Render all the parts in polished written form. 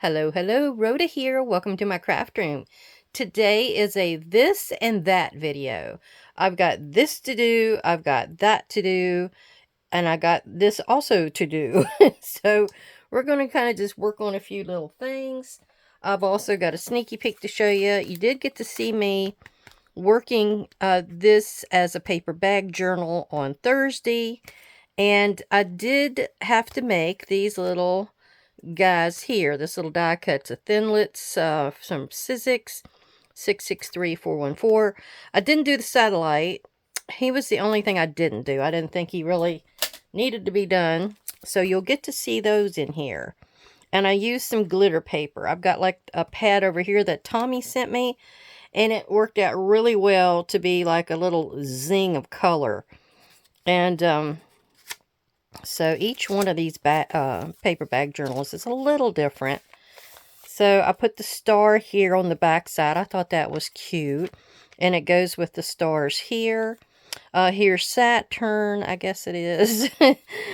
Hello, hello, Rhoda here. Welcome to my craft room. Today is a this and that video. I've got this to do, I've got that to do, and I got this also to do. So we're going to kind of just work on a few little things. I've also got a sneaky peek to show you. You did get to see me working this as a paper bag journal on Thursday. And I did have to make these little guys here. This little die cut's a Thinlits from Sizzix 663414. I didn't do the satellite. He was the only thing I didn't do. I didn't think he really needed to be done. So you'll get to see those in here. And I used some glitter paper. I've got like a pad over here that Tommy sent me. And it worked out really well to be like a little zing of color. And so each one of these paper bag journals is a little different. So I put the star here on the back side. I thought that was cute. And it goes with the stars here. Here's Saturn, I guess it is.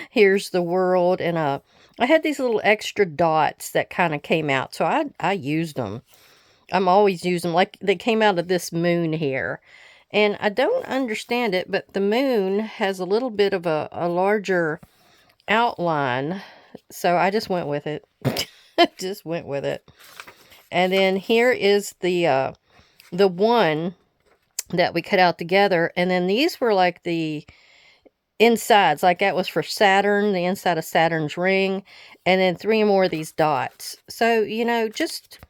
Here's the world. And I had these little extra dots that kind of came out. So I used them. I'm always using them. Like they came out of this moon here. And I don't understand it, but the moon has a little bit of a larger outline. So I just went with it. Just went with it. And then here is the one that we cut out together. And then these were like the insides. Like that was for Saturn, the inside of Saturn's ring. And then 3 more of these dots. So, you know, just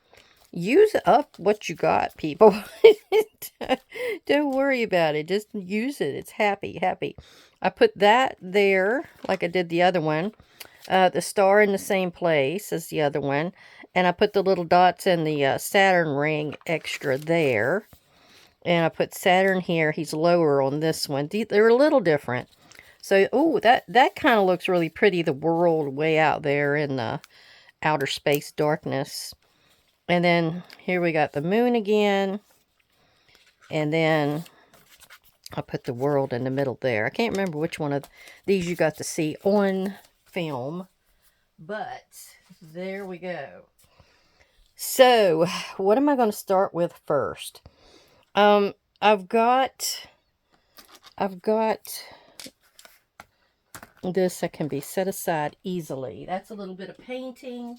use up what you got, people. Don't worry about it. Just use it. It's happy. I put that there like I did the other one. The star in the same place as the other one. And I put the little dots in the Saturn ring extra there. And I put Saturn here. He's lower on this one. They're a little different. So, oh, that kind of looks really pretty. The world way out there in the outer space darkness. And then here we got the moon again. And then I put the world in the middle there. I can't remember which one of these you got to see on film. But there we go. So, what am I going to start with first? I've got this that can be set aside easily. That's a little bit of painting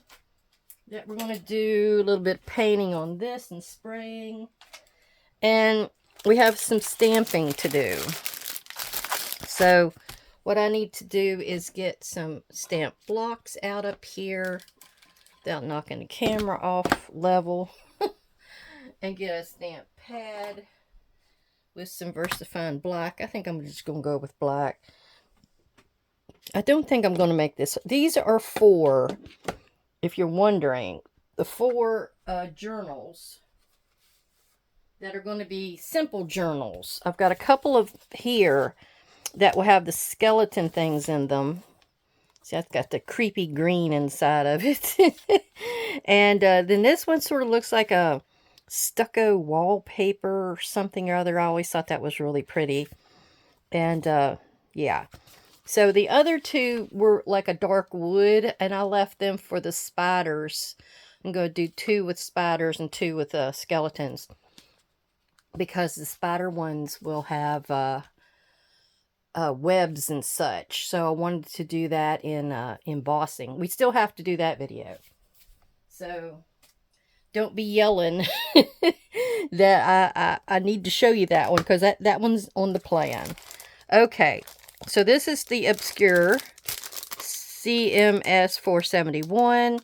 that we're going to do. A little bit of painting on this and spraying. And we have some stamping to do. So what I need to do is get some stamp blocks out up here without knocking the camera off level. And get a stamp pad with some VersaFine black. I think I'm just going to go with black. I don't think I'm going to make this. These are 4, if you're wondering, the 4 journals that are going to be simple journals. I've got a couple of here that will have the skeleton things in them. See, I've got the creepy green inside of it. And then this one sort of looks like a stucco wallpaper or something or other. I always thought that was really pretty. And yeah. So the other 2 were like a dark wood, and I left them for the spiders. I'm going to do 2 with spiders and 2 with skeletons. Because the spider ones will have webs and such. So I wanted to do that in embossing. We still have to do that video. So don't be yelling that I need to show you that one, because that one's on the plan. Okay, so this is the Obscure CMS 471.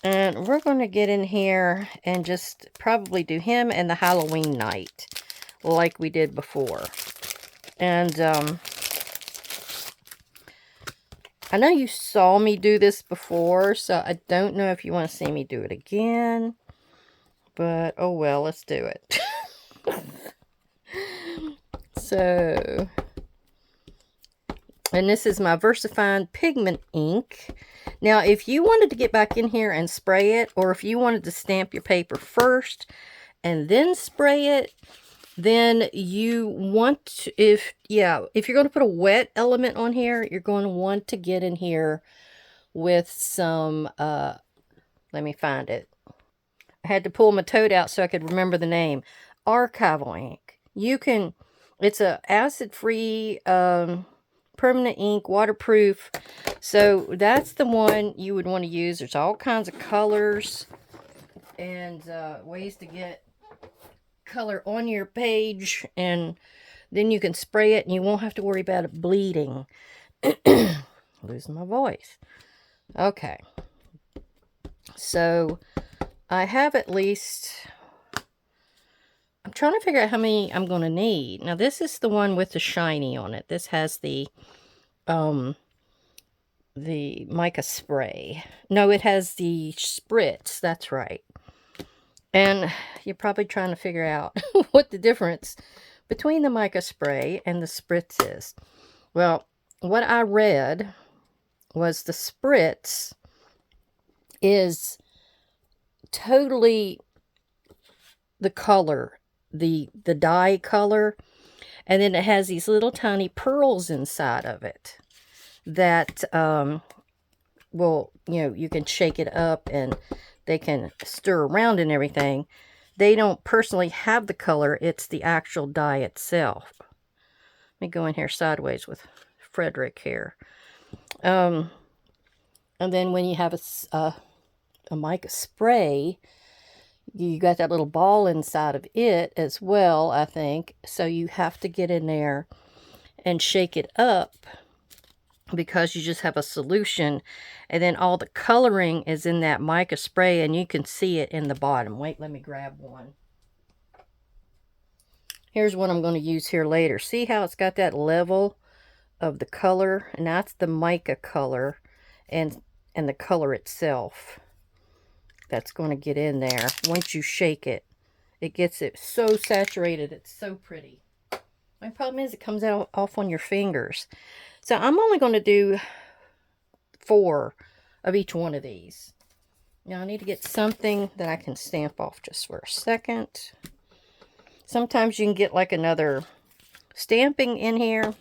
And we're going to get in here and just probably do him and the Halloween night like we did before. And I know you saw me do this before, so I don't know if you want to see me do it again. But, oh well, let's do it. So, and this is my VersaFine pigment ink. Now, if you wanted to get back in here and spray it, or if you wanted to stamp your paper first and then spray it, then you want to, if you're going to put a wet element on here, you're going to want to get in here with some Let me find it. I had to pull my tote out so I could remember the name. Archival ink. You can, it's a acid-free, permanent ink, waterproof. So that's the one you would want to use. There's all kinds of colors and ways to get color on your page, and then you can spray it and you won't have to worry about it bleeding. Losing my voice. Okay. So I have at least, I'm trying to figure out how many I'm going to need. Now this is the one with the shiny on it. This has the mica spray. No, it has the spritz. That's right. And you're probably trying to figure out what the difference between the mica spray and the spritz is. Well, what I read was the spritz is totally the color, the dye color, and then it has these little tiny pearls inside of it that will, you know, you can shake it up and they can stir around and everything. They don't personally have the color, it's the actual dye itself. Let me go in here sideways with Frederick here. And then when you have a mica spray, you got that little ball inside of it as well, I think. So you have to get in there and shake it up because you just have a solution. And then all the coloring is in that mica spray, and you can see it in the bottom. Wait, let me grab one. Here's what I'm going to use here later. See how it's got that level of the color? And that's the mica color and the color itself. That's going to get in there. Once you shake it, it gets it so saturated. It's so pretty. My problem is it comes out off on your fingers. So I'm only going to do 4 of each one of these. Now I need to get something that I can stamp off just for a second. Sometimes you can get like another stamping in here.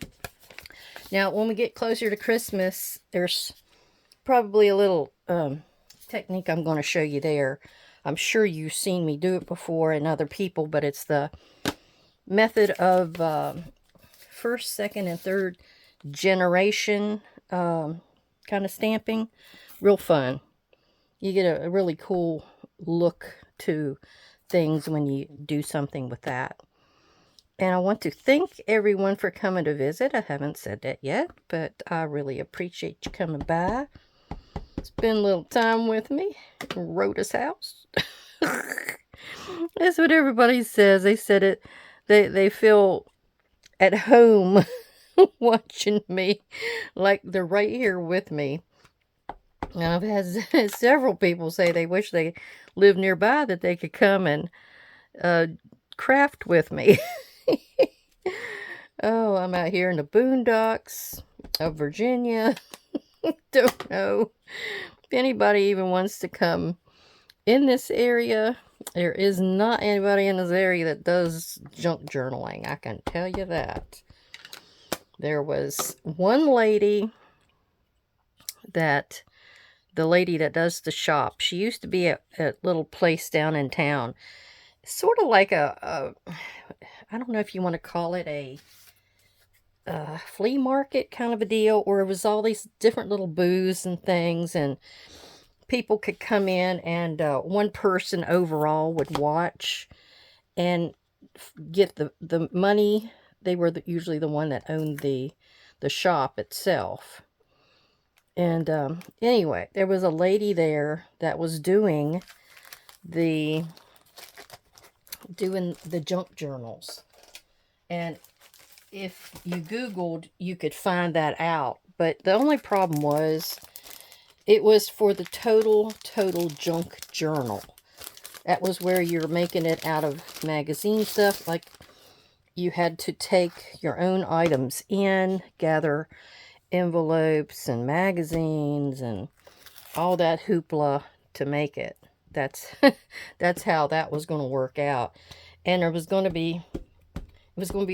Now when we get closer to Christmas, there's probably a little technique I'm going to show you there. I'm sure you've seen me do it before and other people, but it's the method of first, second, and third generation kind of stamping. Real fun. You get a really cool look to things when you do something with that. And I want to thank everyone for coming to visit. I haven't said that yet, but I really appreciate you coming by. Spend a little time with me. Rhoda's house. That's what everybody says. They said it. They feel at home watching me, like they're right here with me. And I've had several people say they wish they lived nearby, that they could come and craft with me. Oh, I'm out here in the boondocks of Virginia. Don't know if anybody even wants to come in this area. There is not anybody in this area that does junk journaling. I can tell you that. There was one lady that, the lady that does the shop, she used to be at a little place down in town. Sort of like I don't know if you want to call it a flea market kind of a deal, or it was all these different little booths and things, and people could come in, and one person overall would watch and get the money. They were usually the one that owned the shop itself. And anyway, there was a lady there that was doing the junk journals. And if you Googled, you could find that out. But the only problem was, it was for the total junk journal. That was where you're making it out of magazine stuff. Like, you had to take your own items in, gather envelopes and magazines and all that hoopla to make it. That's how that was going to work out. And it was going to be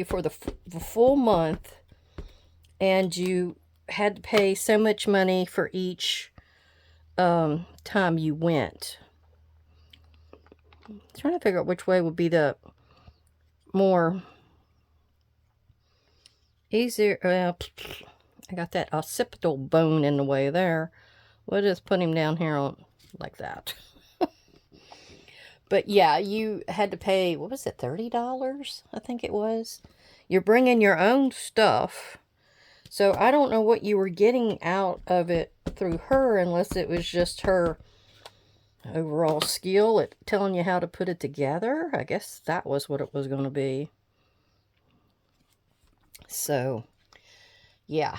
for the full month, and you had to pay so much money for each time you went. I'm trying to figure out which way would be the more easier. I got that occipital bone in the way there. We'll just put him down here on like that. But yeah, you had to pay, what was it, $30? I think it was. You're bringing your own stuff. So I don't know what you were getting out of it through her, unless it was just her overall skill at telling you how to put it together. I guess that was what it was going to be. So, yeah.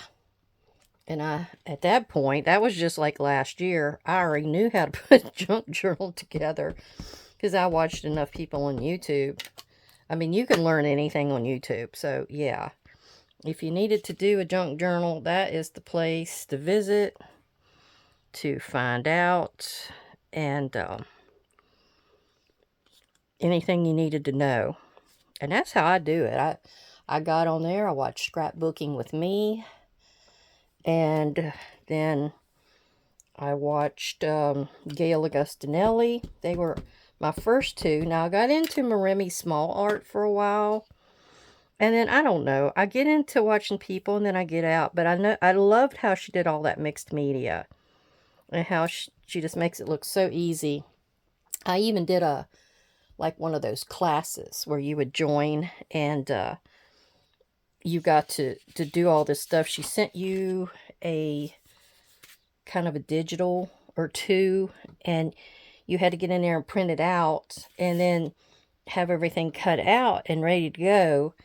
And at that point, that was just like last year, I already knew how to put a junk journal together because I watched enough people on YouTube. I mean, you can learn anything on YouTube. So, yeah. If you needed to do a junk journal, that is the place to visit to find out and anything you needed to know. And that's how I do it. I got on there, I watched Scrapbooking with Me, and then I watched Gail Augustinelli. They were my first two. Now, I got into Maremi Small Art for a while. And then, I don't know, I get into watching people and then I get out. But I loved how she did all that mixed media. And how she just makes it look so easy. I even did like one of those classes where you would join and you got to do all this stuff. She sent you a kind of a digital or two. And you had to get in there and print it out. And then have everything cut out and ready to go.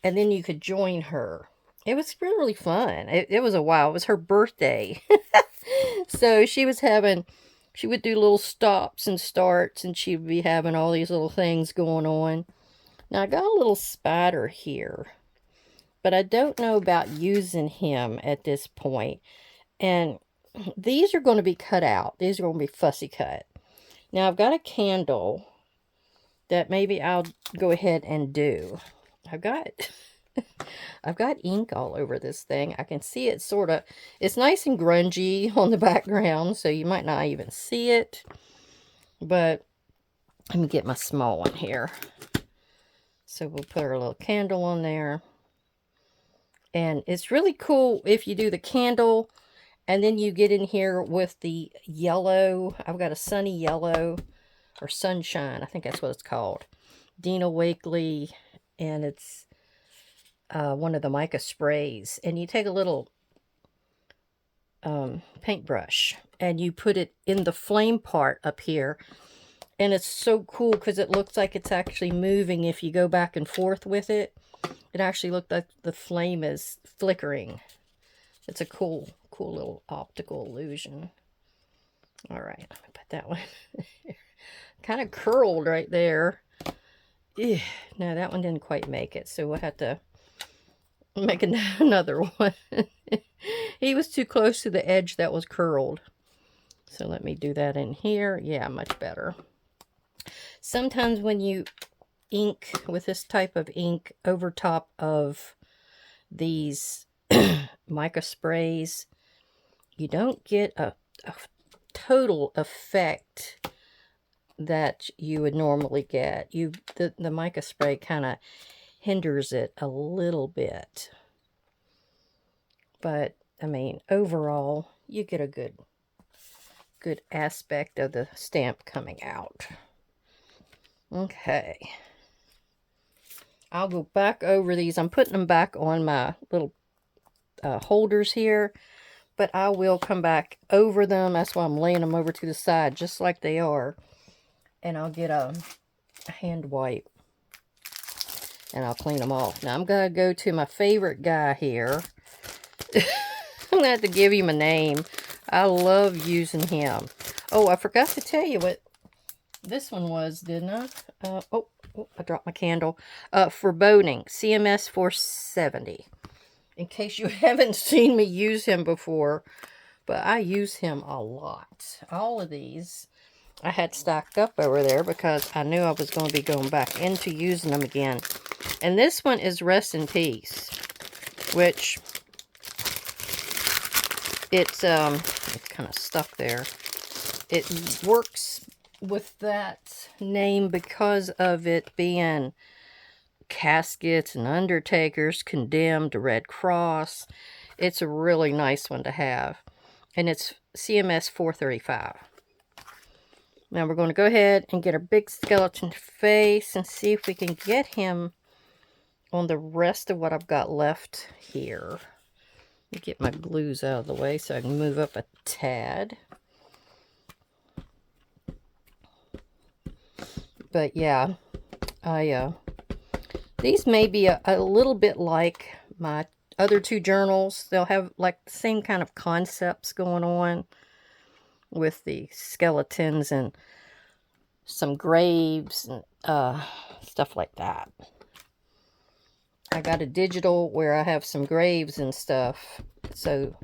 And then you could join her. It was really fun. It was a while. It was her birthday. So she would do little stops and starts. And she would be having all these little things going on. Now I got a little spider here. But I don't know about using him at this point. And these are going to be cut out. These are going to be fussy cut. Now I've got a candle that maybe I'll go ahead and do. I've got ink all over this thing. I can see it sort of, it's nice and grungy on the background, so you might not even see it. But let me get my small one here. So we'll put our little candle on there. And it's really cool if you do the candle and then you get in here with the yellow. I've got a sunny yellow or sunshine. I think that's what it's called. Dina Wakley, and it's one of the mica sprays. And you take a little paintbrush and you put it in the flame part up here. And it's so cool because it looks like it's actually moving if you go back and forth with it. It actually looked like the flame is flickering. It's a cool little optical illusion. All right, let me put that one. Kind of curled right there. Ew, no, that one didn't quite make it, so we'll have to make another one. He was too close to the edge that was curled. So let me do that in here. Yeah, much better. Sometimes when you ink with this type of ink over top of these mica sprays, you don't get a total effect that you would normally get. The mica spray kind of hinders it a little bit. But, I mean, overall, you get a good aspect of the stamp coming out. Okay. I'll go back over these. I'm putting them back on my little holders here. But I will come back over them. That's why I'm laying them over to the side, just like they are. And I'll get a hand wipe. And I'll clean them off. Now, I'm going to go to my favorite guy here. I'm going to have to give him a name. I love using him. Oh, I forgot to tell you what this one was, didn't I? Oh, I dropped my candle. Foreboding, CMS 470. In case you haven't seen me use him before. But I use him a lot. All of these I had stacked up over there because I knew I was going to be going back into using them again. And this one is Rest in Peace, which it's kind of stuck there. it works with that name because of it being caskets and undertakers, condemned, Red Cross. It's a really nice one to have. And it's CMS 435. Now we're going to go ahead and get our big skeleton face and see if we can get him on the rest of what I've got left here. Let me get my glues out of the way so I can move up a tad. But yeah, these may be a little bit like my other two journals. They'll have like the same kind of concepts going on with the skeletons and some graves and stuff like that. I got a digital where I have some graves and stuff. So,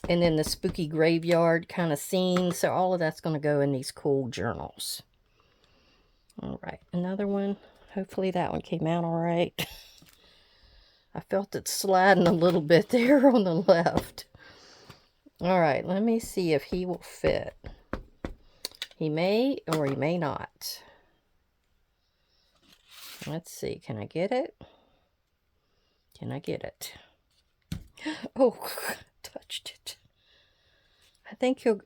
and then the spooky graveyard kind of scene. So all of that's going to go in these cool journals. All right, another one. Hopefully that one came out all right. I felt it sliding a little bit there on the left. All right, let me see if he will fit. He may or he may not. Let's see, can I get it? Can I get it? Oh, touched it. I think he'll...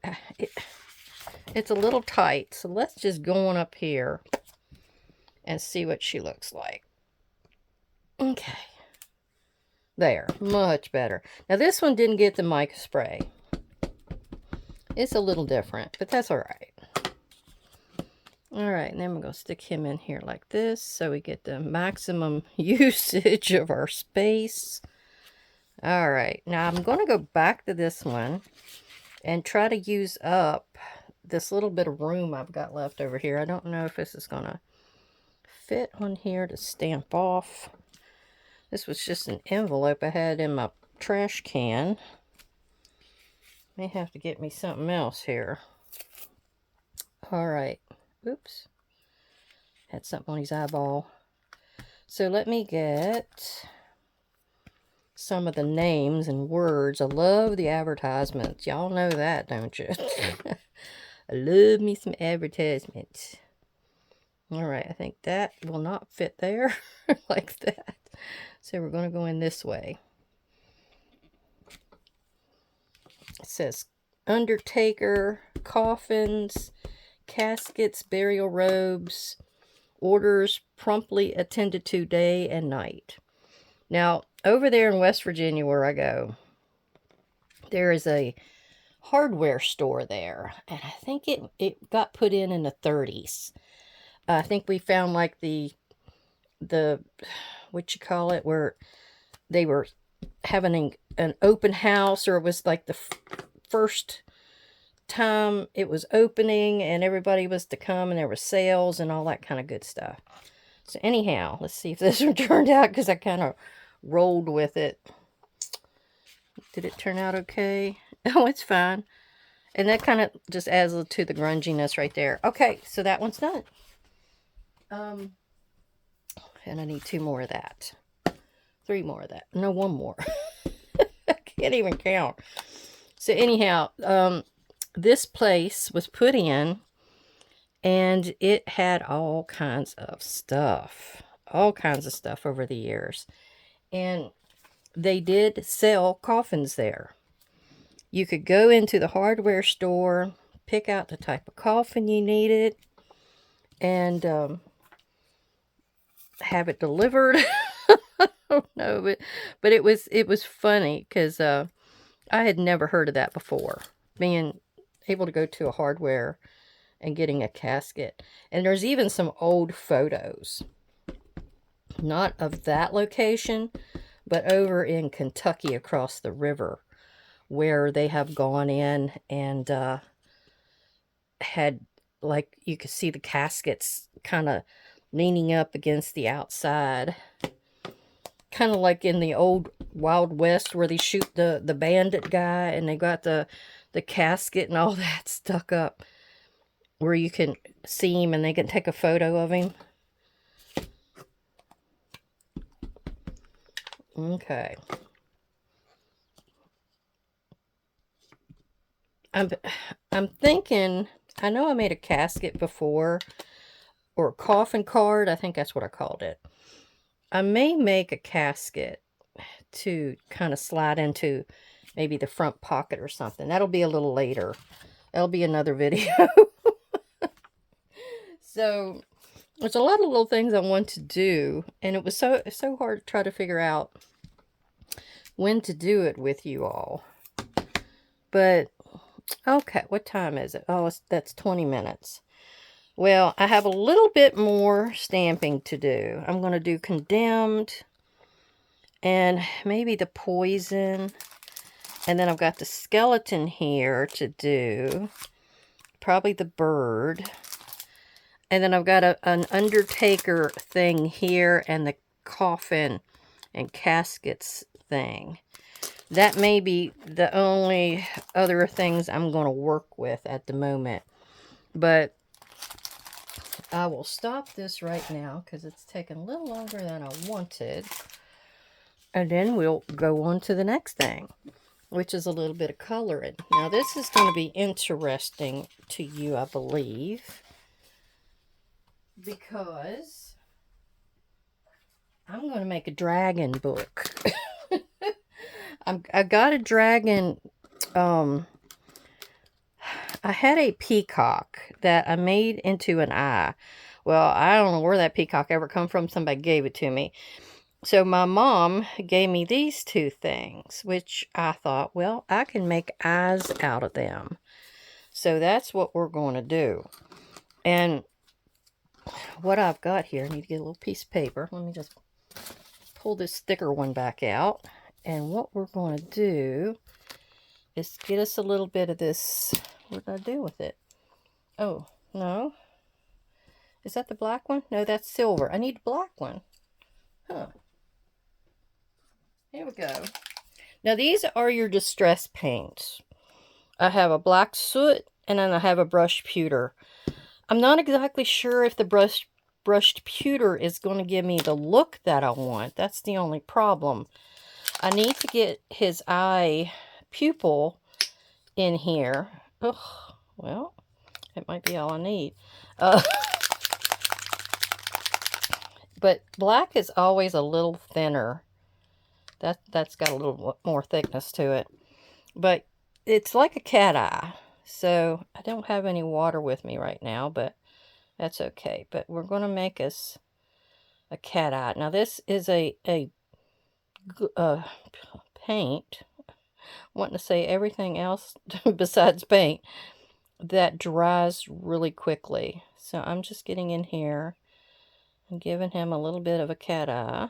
It's a little tight, so let's just go on up here and see what she looks like. Okay. There, much better. Now this one didn't get the mica spray. It's a little different, but that's all right. All right, and then we're going to stick him in here like this so we get the maximum usage of our space. All right, now I'm going to go back to this one and try to use up this little bit of room I've got left over here. I don't know if this is going to fit on here to stamp off. This was just an envelope I had in my trash can. May have to get me something else here. All right. Oops. Had something on his eyeball. So let me get some of the names and words. I love the advertisements. Y'all know that, don't you? I love me some advertisements. All right. I think that will not fit there like that. So we're going to go in this way. It says undertaker, coffins, caskets, burial robes, orders promptly attended to day and night. Now, over there in West Virginia where I go, there is a hardware store there. And I think it got put in the 30s. I think we found like the what you call it, where they were having an open house, or it was like the first time it was opening and everybody was to come and there were sales and all that kind of good stuff. So anyhow, let's see if this one turned out, because I kind of rolled with it. Did it turn out okay? Oh, it's fine. And that kind of just adds to the grunginess right there. Okay, so that one's done. And I need 2 more of that. 3 more of that. No, 1 more. I can't even count. So anyhow, this place was put in, and it had all kinds of stuff. All kinds of stuff over the years. And they did sell coffins there. You could go into the hardware store, pick out the type of coffin you needed, and have it delivered. I don't know, but it was funny, because I had never heard of that before, being able to go to a hardware and getting a casket. And there's even some old photos, not of that location, but over in Kentucky across the river, where they have gone in and had, like, you could see the caskets kind of leaning up against the outside, kind of like in the old Wild West where they shoot the bandit guy, and they got the casket and all that stuck up where you can see him and they can take a photo of him. Okay. I'm thinking I know I made a casket before, or a coffin card. I think that's what I called it. I may make a casket to kind of slide into maybe the front pocket or something. That'll be a little later. That'll be another video. So there's a lot of little things I want to do, and it was so hard to try to figure out when to do it with you all. But okay, what time is it? Oh, that's 20 minutes. Well, I have a little bit more stamping to do. I'm going to do Condemned and maybe the Poison. And then I've got the skeleton here to do. Probably the bird. And then I've got an Undertaker thing here and the coffin and caskets thing. That may be the only other things I'm going to work with at the moment. But I will stop this right now because it's taken a little longer than I wanted. And then we'll go on to the next thing, which is a little bit of coloring. Now this is going to be interesting to you, I believe, because I'm going to make a dragon book. I got a dragon, I had a peacock that I made into an eye. Well, I don't know where that peacock ever come from. Somebody gave it to me. So my mom gave me these two things, which I thought, well, I can make eyes out of them. So that's what we're going to do. And what I've got here, I need to get a little piece of paper. Let me just pull this thicker one back out. And what we're going to do is get us a little bit of this. What did I do with it? Oh, no. Is that the black one? No, that's silver. I need a black one. Huh. Here we go. Now, these are your distress paints. I have a black soot, and then I have a brushed pewter. I'm not exactly sure if the brushed pewter is going to give me the look that I want. That's the only problem. I need to get his eye pupil in here. Ugh, well, it might be all I need. But black is always a little thinner. That's got a little more thickness to it. But it's like a cat eye. So I don't have any water with me right now, but that's okay. But we're going to make us a cat eye. Now this is a paint. I'm wanting to say everything else besides paint that dries really quickly. So I'm just getting in here and giving him a little bit of a cat eye.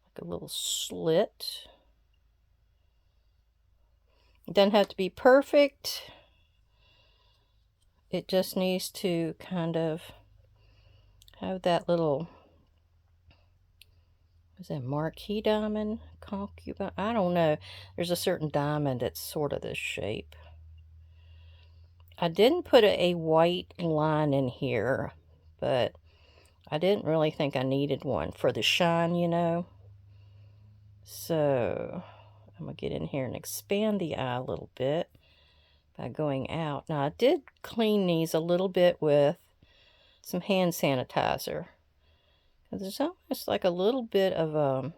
Like a little slit. It doesn't have to be perfect. It just needs to kind of have that little, is that marquee diamond? Concubine? I don't know. There's a certain diamond that's sort of this shape. I didn't put a white line in here, but I didn't really think I needed one for the shine, you know. So I'm going to get in here and expand the eye a little bit by going out. Now I did clean these a little bit with some hand sanitizer. There's almost like a little bit of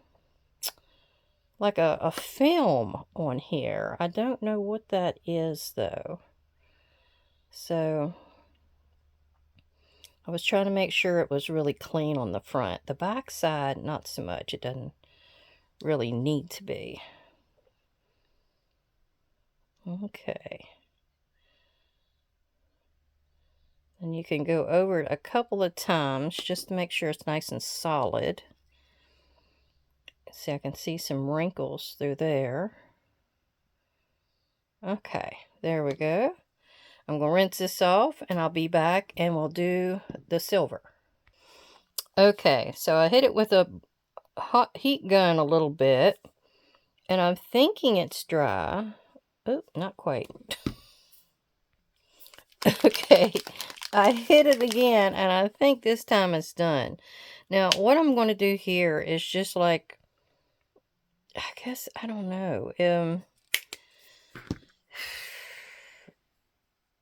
like a film on here. I don't know what that is though. So I was trying to make sure it was really clean on the front. The back side, not so much. It doesn't really need to be. Okay. And you can go over it a couple of times just to make sure it's nice and solid. See, I can see some wrinkles through there. Okay, there we go. I'm going to rinse this off and I'll be back and we'll do the silver. Okay, so I hit it with a hot heat gun a little bit and I'm thinking it's dry. Oh, not quite. Okay, I hit it again and I think this time it's done. Now, what I'm going to do here is just like, I guess, I don't know.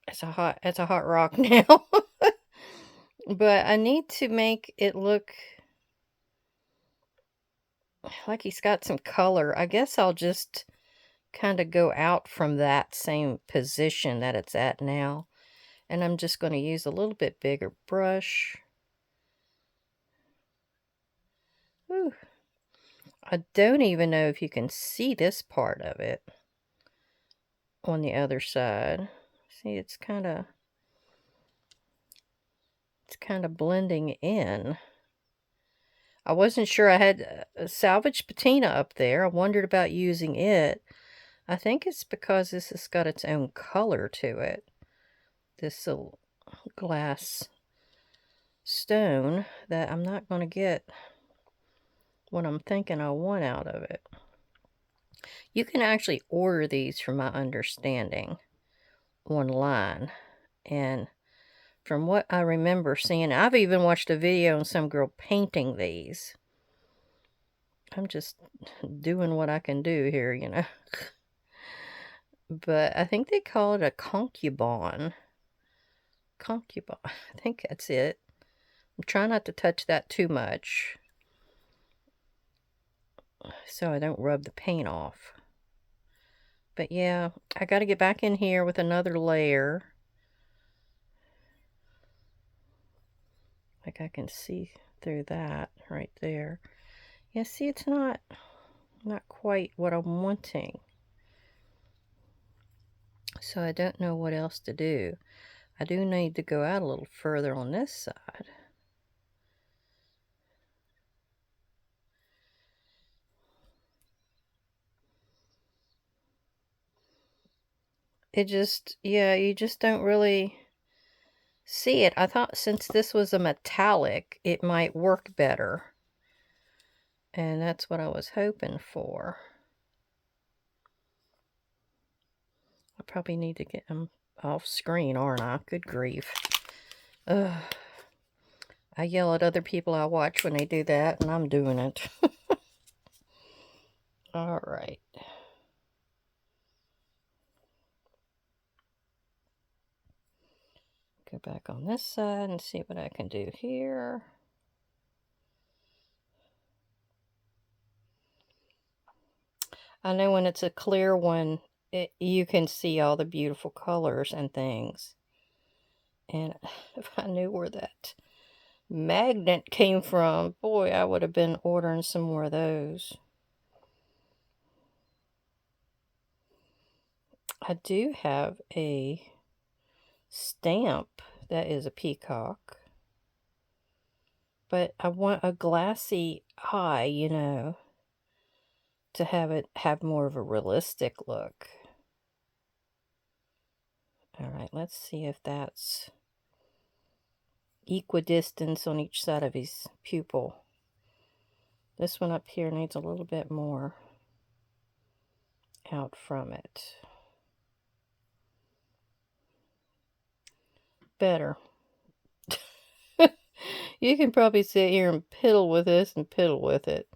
it's a hot rock now. But I need to make it look like he's got some color. I guess I'll just kind of go out from that same position that it's at now. And I'm just going to use a little bit bigger brush. Whew. I don't even know if you can see this part of it on the other side. See, it's kind of blending in. I wasn't sure. I had a salvage patina up there. I wondered about using it. I think it's because this has got its own color to it. This little glass stone that I'm not going to get what I'm thinking I want out of it. You can actually order these, from my understanding, online. And from what I remember seeing, I've even watched a video on some girl painting these. I'm just doing what I can do here, you know. But I think they call it a concubine. Concubine. I think that's it. I'm trying not to touch that too much, so I don't rub the paint off. But yeah, I got to get back in here with another layer. Like I can see through that right there. Yeah, see, it's not quite what I'm wanting. So I don't know what else to do. I do need to go out a little further on this side. It just, yeah, you just don't really see it. I thought since this was a metallic, it might work better. And that's what I was hoping for. I probably need to get them off screen, aren't I? Good grief. Ugh. I yell at other people I watch when they do that, and I'm doing it. All right. Go back on this side and see what I can do here. I know when it's a clear one, you can see all the beautiful colors and things. And if I knew where that magnet came from, boy, I would have been ordering some more of those. I do have a stamp that is a peacock, but I want a glassy eye, you know, to have it have more of a realistic look. All right, let's see if that's equidistance on each side of his pupil. This one up here needs a little bit more out from it. Better. You can probably sit here and piddle with this and piddle with it.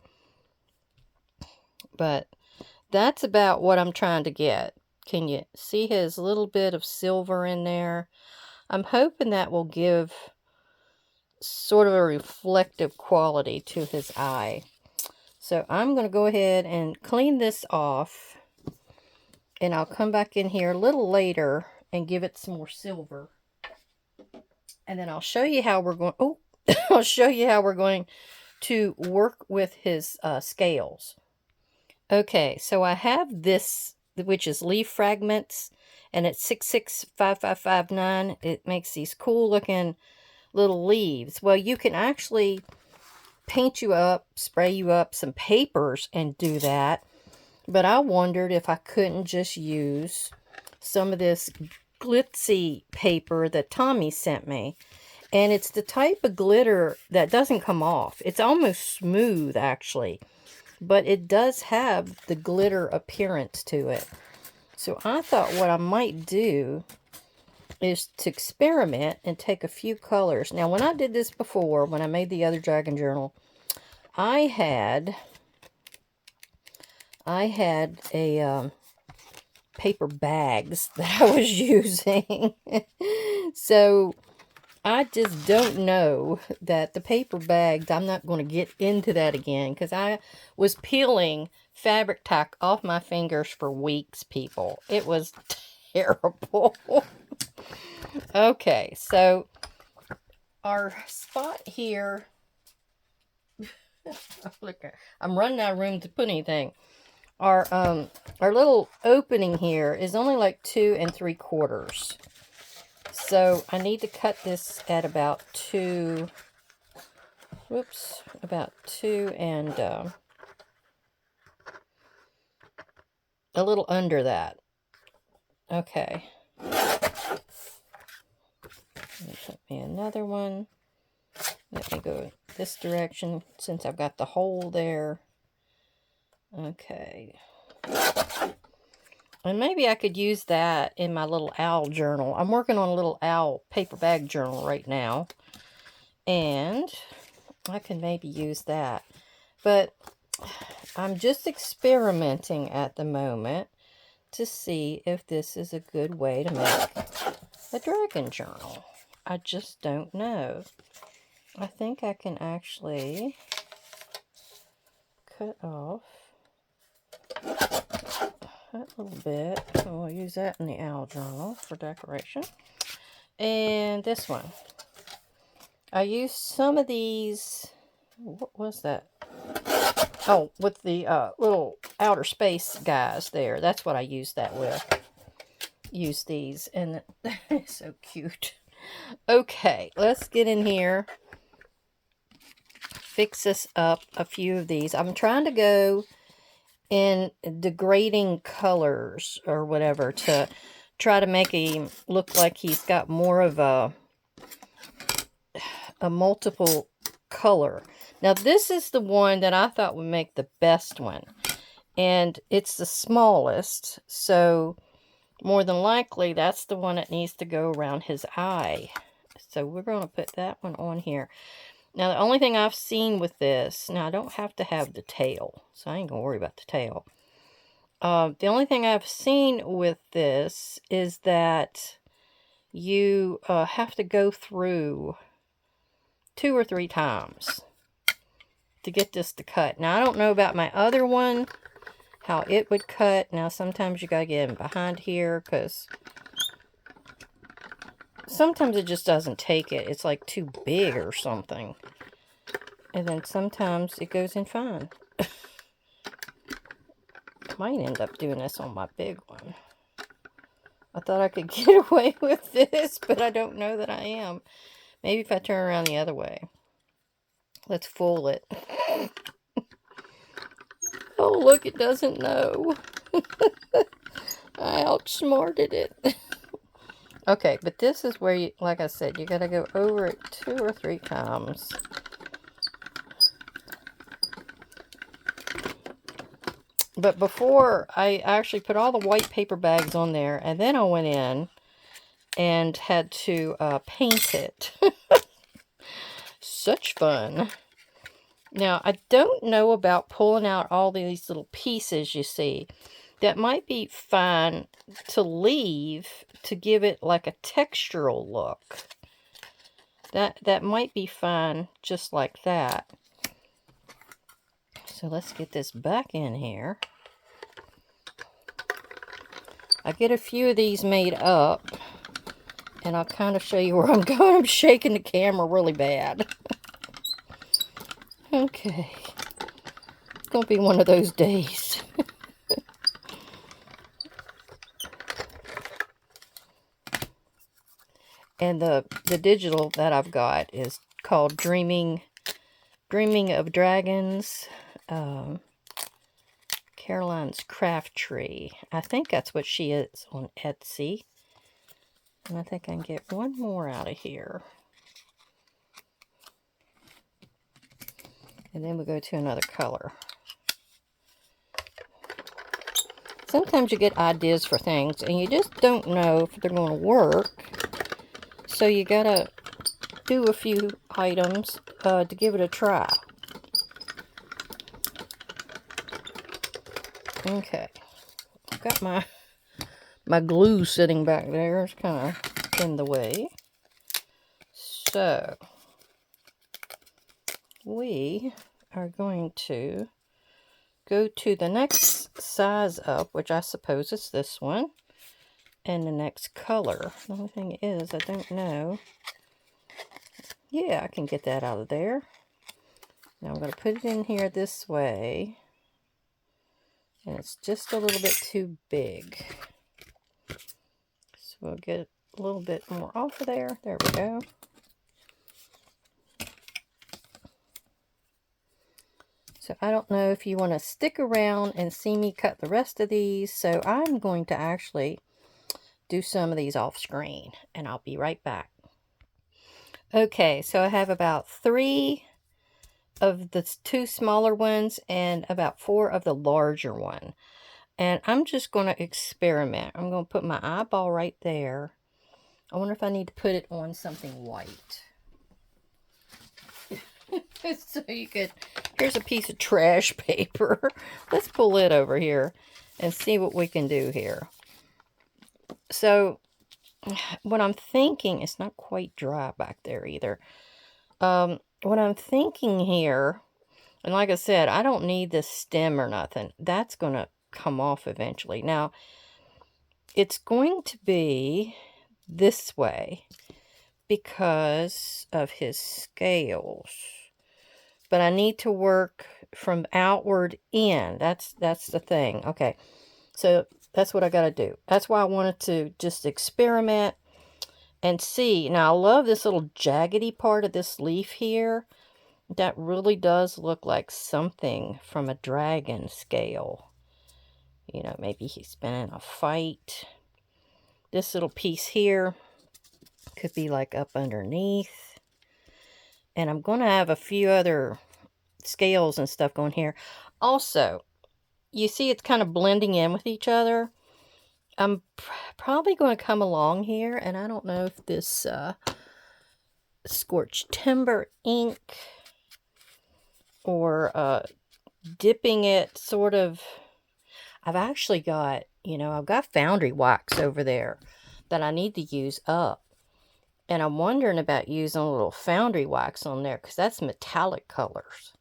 But that's about what I'm trying to get. Can you see his little bit of silver in there? I'm hoping that will give sort of a reflective quality to his eye. So I'm going to go ahead and clean this off. And I'll come back in here a little later and give it some more silver. And then I'll show you how we're going... Oh, I'll show you how we're going to work with his scales. Okay, so I have this, which is leaf fragments, and it's 665559. It makes these cool looking little leaves. Well, you can actually paint you up, spray you up some papers and do that. But I wondered if I couldn't just use some of this glitzy paper that Tommy sent me. And it's the type of glitter that doesn't come off. It's almost smooth, actually. But it does have the glitter appearance to it. So I thought what I might do is to experiment and take a few colors. Now, when I did this before, when I made the other Dragon Journal, I had a paper bags that I was using. So I just don't know that the paper bags, I'm not going to get into that again, because I was peeling fabric tack off my fingers for weeks, people. It was terrible. Okay, so our spot here, look, I'm running out of room to put anything. Our little opening here is only like 2 3/4. So I need to cut this at about 2, about 2 and a little under that. Okay. Put me another one. Let me go this direction since I've got the hole there. Okay. And maybe I could use that in my little owl journal. I'm working on a little owl paper bag journal right now. And I can maybe use that. But I'm just experimenting at the moment to see if this is a good way to make a dragon journal. I just don't know. I think I can actually cut off that little bit. So we'll use that in the owl journal for decoration. And this one. I used some of these. What was that? Oh, with the little outer space guys there. That's what I used that with. Use these. And it's so cute. Okay, let's get in here. Fix this up a few of these. I'm trying to go in degrading colors or whatever to try to make him look like he's got more of a multiple color. Now this is the one that I thought would make the best one, and it's the smallest, so more than likely that's the one that needs to go around his eye. So we're going to put that one on here. Now the only thing I've seen with this, now I don't have to have the tail, so I ain't gonna worry about the tail. The only thing I've seen with this is that you have to go through 2 or 3 times to get this to cut. Now, I don't know about my other one, how it would cut. Now, sometimes you gotta get in behind here, because sometimes it just doesn't take it. It's like too big or something. And then sometimes it goes in fine. Might end up doing this on my big one. I thought I could get away with this, but I don't know that I am. Maybe if I turn around the other way. Let's fool it. Oh, look, it doesn't know. I outsmarted it. Okay, but this is where, you, like I said, you got to go over it 2 or 3 times. But before, I actually put all the white paper bags on there, and then I went in and had to paint it. Such fun. Now, I don't know about pulling out all these little pieces you see. That might be fine to leave to give it like a textural look. That might be fine just like that. So let's get this back in here. I get a few of these made up, and I'll kind of show you where I'm going. I'm shaking the camera really bad. Okay. It's going to be one of those days. And the digital that I've got is called Dreaming of Dragons. Caroline's Craft Tree. I think that's what she is on Etsy. And I think I can get one more out of here. And then we go to another color. Sometimes you get ideas for things and you just don't know if they're going to work. So you gotta do a few items to give it a try. Okay, I've got my my glue sitting back there is kind of in the way. So we are going to go to the next size up, which I suppose is this one, and the next color. The only thing is, I don't know. Yeah, I can get that out of there. Now I'm going to put it in here this way. And it's just a little bit too big. So we'll get a little bit more off of there. There we go. So I don't know if you want to stick around and see me cut the rest of these. So I'm going to actually do some of these off screen. And I'll be right back. Okay, so I have about 3 of the 2 smaller ones and about 4 of the larger one. And I'm just going to experiment. I'm going to put my eyeball right there. I wonder if I need to put it on something white. So you could, here's a piece of trash paper. Let's pull it over here and see what we can do here. So what I'm thinking, it's not quite dry back there either. What I'm thinking here, and like I said, I don't need this stem or nothing. That's going to come off eventually. Now, it's going to be this way because of his scales. But I need to work from outward in. That's the thing. Okay, so that's what I got to do. That's why I wanted to just experiment and see. Now, I love this little jaggedy part of this leaf here. That really does look like something from a dragon scale. You know, maybe he's been in a fight. This little piece here could be like up underneath. And I'm going to have a few other scales and stuff going here. Also, you see it's kind of blending in with each other. I'm probably going to come along here, and I don't know if this Scorched Timber ink or dipping it sort of. I've actually got, you know, I've got foundry wax over there that I need to use up. And I'm wondering about using a little foundry wax on there because that's metallic colors.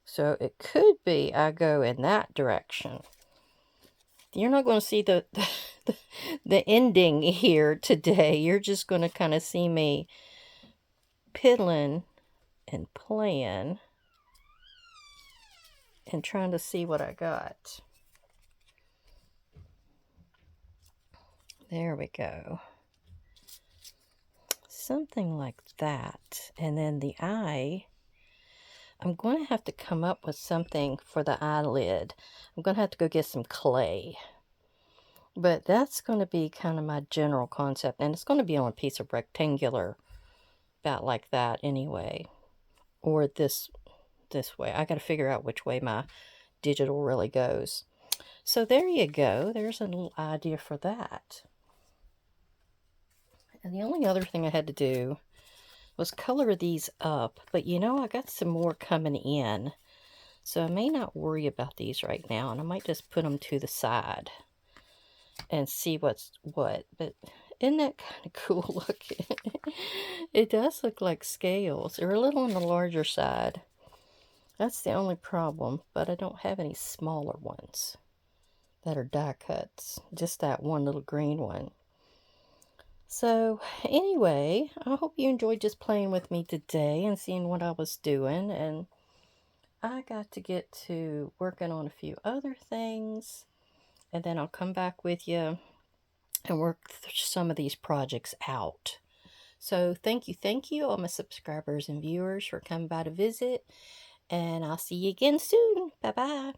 So it could be I go in that direction. You're not going to see the ending here today. You're just going to kind of see me piddling and playing and trying to see what I got. There we go. Something like that. And then the eye, I'm going to have to come up with something for the eyelid. I'm going to have to go get some clay. But that's going to be kind of my general concept. And it's going to be on a piece of rectangular, about like that anyway. Or this way. I got to figure out which way my digital really goes. So there you go. There's a little idea for that. And the only other thing I had to do was color these up. But you know, I got some more coming in. So I may not worry about these right now. And I might just put them to the side and see what's what. But isn't that kind of cool looking? It does look like scales. They're a little on the larger side. That's the only problem. But I don't have any smaller ones that are die cuts. Just that one little green one. So anyway, I hope you enjoyed just playing with me today and seeing what I was doing. And I got to get to working on a few other things. And then I'll come back with you and work some of these projects out. So thank you, all my subscribers and viewers for coming by to visit. And I'll see you again soon. Bye-bye.